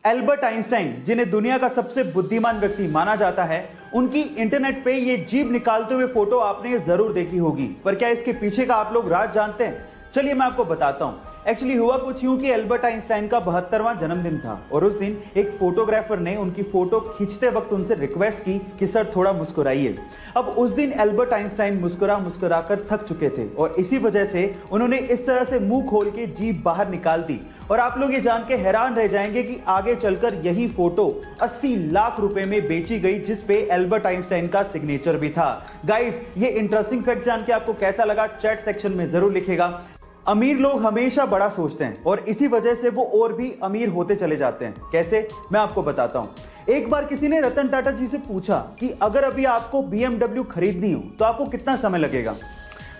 Albert Einstein, जिन्हें दुनिया का सबसे बुद्धिमान व्यक्ति माना जाता है, उनकी इंटरनेट पे ये जीभ निकालते हुए फोटो आपने जरूर देखी होगी। पर क्या इसके पीछे का आप लोग राज जानते हैं? चलिए मैं आपको बताता हूं। एक्चुअली हुआ कुछ यूं कि एल्बर्ट आइंस्टाइन का 72वां जन्मदिन था और उस दिन एक फोटोग्राफर ने उनकी फोटो खींचते वक्त उनसे रिक्वेस्ट की कि सर थोड़ा मुस्कुराइए। अब उस दिन एल्बर्ट आइंस्टाइन मुस्कुरा कर थक चुके थे और इसी वजह से उन्होंने इस तरह से मुंह खोल के जीभ बाहर निकाल दी। और आप लोग ये जान के हैरान रह जाएंगे कि आगे चलकर यही फोटो 80 लाख रुपए में बेची गई, जिसपे एल्बर्ट आइंस्टाइन का सिग्नेचर भी था। गाइस, ये इंटरेस्टिंग फैक्ट जान के आपको कैसा लगा चैट सेक्शन में जरूर लिखेगा। अमीर लोग हमेशा बड़ा सोचते हैं और इसी वजह से वो और भी अमीर होते चले जाते हैं। कैसे? मैं आपको बताता हूं। एक बार किसी ने रतन टाटा जी से पूछा कि अगर अभी आपको BMW खरीदनी हो तो आपको कितना समय लगेगा?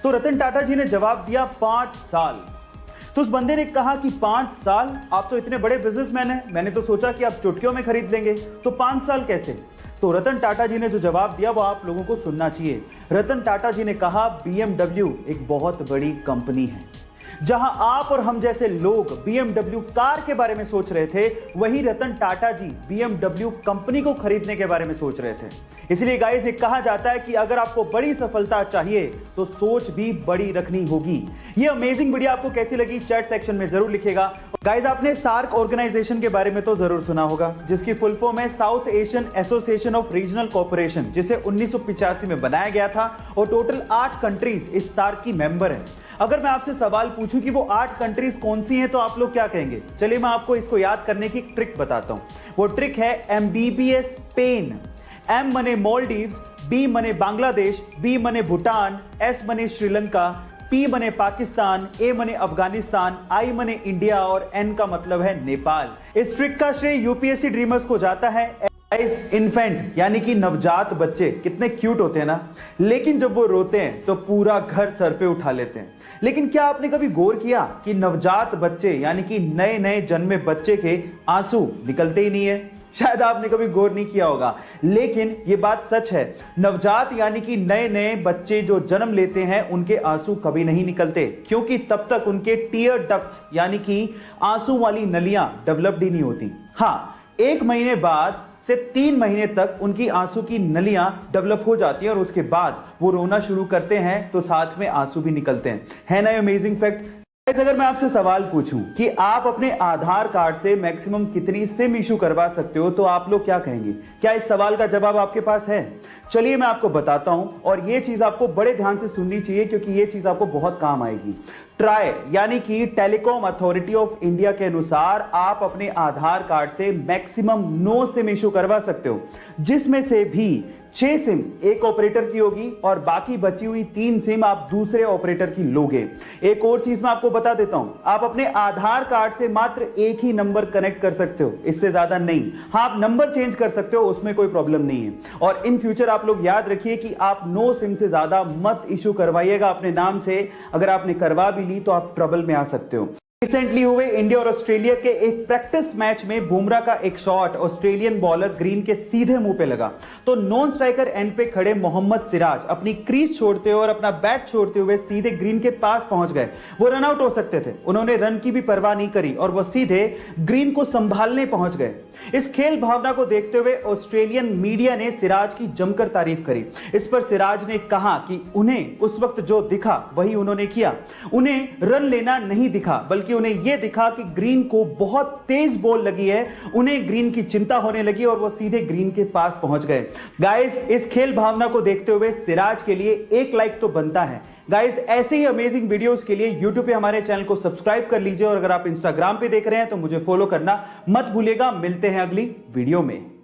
तो रतन टाटा जी ने जवाब दिया 5 साल। तो उस बंदे ने कहा कि 5 साल? आप तो इतने बड़े बिजनेसमैन हैं, मैंने तो सोचा कि आप चुटकियों में खरीद लेंगे, तो 5 साल कैसे? तो रतन टाटा जी ने जो जवाब दिया वो आप लोगों को सुनना चाहिए। रतन टाटा जी ने कहा BMW एक बहुत बड़ी कंपनी है। जहां आप और हम जैसे लोग BMW कार के बारे में सोच रहे थे, वही रतन टाटा जी BMW कंपनी को खरीदने के बारे में सोच रहे थे। इसलिए गाइस, ये कहा जाता है कि अगर आपको बड़ी सफलता चाहिए तो सोच भी बड़ी रखनी होगी। ये अमेजिंग वीडियो आपको कैसी लगी चैट सेक्शन में जरूर लिखिएगा। गाइस, आपने सार्क ऑर्गेनाइजेशन के बारे में तो जरूर सुना होगा, जिसकी फुल फॉर्म है south Asian association of regional cooperation, जिसे 1985 में बनाया गया था और टोटल 8 कंट्रीज इस सार्क की मेंबर हैं। अगर मैं आपसे सवाल पूछूं कि वो 8 कंट्रीज कौन सी हैं तो आप लोग क्या कहेंगे? चलिए मैं आपको इसको याद करने की ट्रिक बताता हूं। वो ट्रिक है MBBS पेन। M मने मालदीव्स, B मने बांग्लादेश, B मने भूटान, S मने श्रीलंका, P मने पाकिस्तान, A मने अफगानिस्तान, I मने इंडिया और N का मतलब है नेपाल। इस ट्रिक का श्रेय UPSC ड्रीमर्स को जाता है। इन्फेंट यानी कि नवजात बच्चे कितने क्यूट होते हैं ना, लेकिन जब वो रोते हैं तो पूरा घर सर पे उठा लेते हैं। लेकिन क्या आपने कभी गौर किया कि नवजात बच्चे यानी कि नए नए जन्मे बच्चे के आंसू निकलते ही नहीं है? शायद आपने कभी गौर नहीं किया होगा, लेकिन ये बात सच है। नवजात यानी कि नए नए बच्चे जो जन्म लेते हैं उनके आंसू कभी नहीं निकलते, क्योंकि तब तक उनके टीयर डक्ट्स यानी कि आंसू वाली नलियां डेवलप्ड ही नहीं होती। हाँ, 1 महीने बाद से 3 महीने तक उनकी आंसू की नलियां डेवलप हो जाती हैं और उसके बाद वो रोना शुरू करते हैं तो साथ में आंसू भी निकलते हैं। है ना अमेजिंग फैक्ट? अगर मैं आपसे सवाल पूछूं कि आप अपने आधार कार्ड से मैक्सिमम कितनी सिम इशू करवा सकते हो तो आप लोग क्या कहेंगे? क्या इस सवाल का जवाब आपके पास है? चलिए मैं आपको बताता हूं और ये चीज आपको बड़े ध्यान से सुननी चाहिए, क्योंकि ये चीज आपको बहुत काम आएगी। ट्राई यानी कि टेलीकॉम अथॉरिटी ऑफ इंडिया के अनुसार आप अपने आधार कार्ड से मैक्सिमम 9 सिम इशू करवा सकते हो, जिसमें से भी 6 सिम एक ऑपरेटर की होगी और बाकी बची हुई 3 सिम आप दूसरे ऑपरेटर की लोगे। एक और चीज मैं आपको बता देता हूं, आप अपने आधार कार्ड से मात्र एक ही नंबर कनेक्ट कर सकते हो, इससे ज्यादा नहीं। हाँ, आप नंबर चेंज कर सकते हो, उसमें कोई प्रॉब्लम नहीं है। और इन फ्यूचर आप लोग याद रखिए कि आप 9 सिम से ज्यादा मत इशू करवाइएगा अपने नाम से। अगर आपने करवा भी ली तो आप ट्रबल में आ सकते हो। रिसेंटली हुए इंडिया और ऑस्ट्रेलिया के एक प्रैक्टिस मैच में बुमराह का एक शॉट ऑस्ट्रेलियन बॉलर ग्रीन के सीधे मुंह पे लगा, तो नॉन स्ट्राइकर एंड पे खड़े मोहम्मद सिराज अपनी क्रीज छोड़ते हुए और अपना बैट छोड़ते हुए सीधे ग्रीन के पास पहुंच गए। वो रन आउट हो सकते थे, उन्होंने रन की भी परवाह नहीं करी और वो सीधे ग्रीन को संभालने पहुंच गए। इस खेल भावना को देखते हुए ऑस्ट्रेलियन मीडिया ने सिराज की जमकर तारीफ करी। इस पर सिराज ने कहा कि उन्हें उस वक्त जो दिखा वही उन्होंने किया। उन्हें रन लेना नहीं दिखा, बल्कि उन्हें यह दिखा कि ग्रीन को बहुत तेज बॉल लगी है, उन्हें ग्रीन की चिंता होने लगी और वो सीधे ग्रीन के पास पहुंच गए। गाइस, इस खेल भावना को देखते हुए सिराज के लिए 1 लाइक तो बनता है। गाइस, ऐसे ही अमेजिंग वीडियोस के लिए YouTube पे हमारे चैनल को सब्सक्राइब कर लीजिए और अगर आप Instagram पे देख रहे हैं तो मुझे फॉलो करना मत भूलिएगा। मिलते हैं अगली वीडियो में।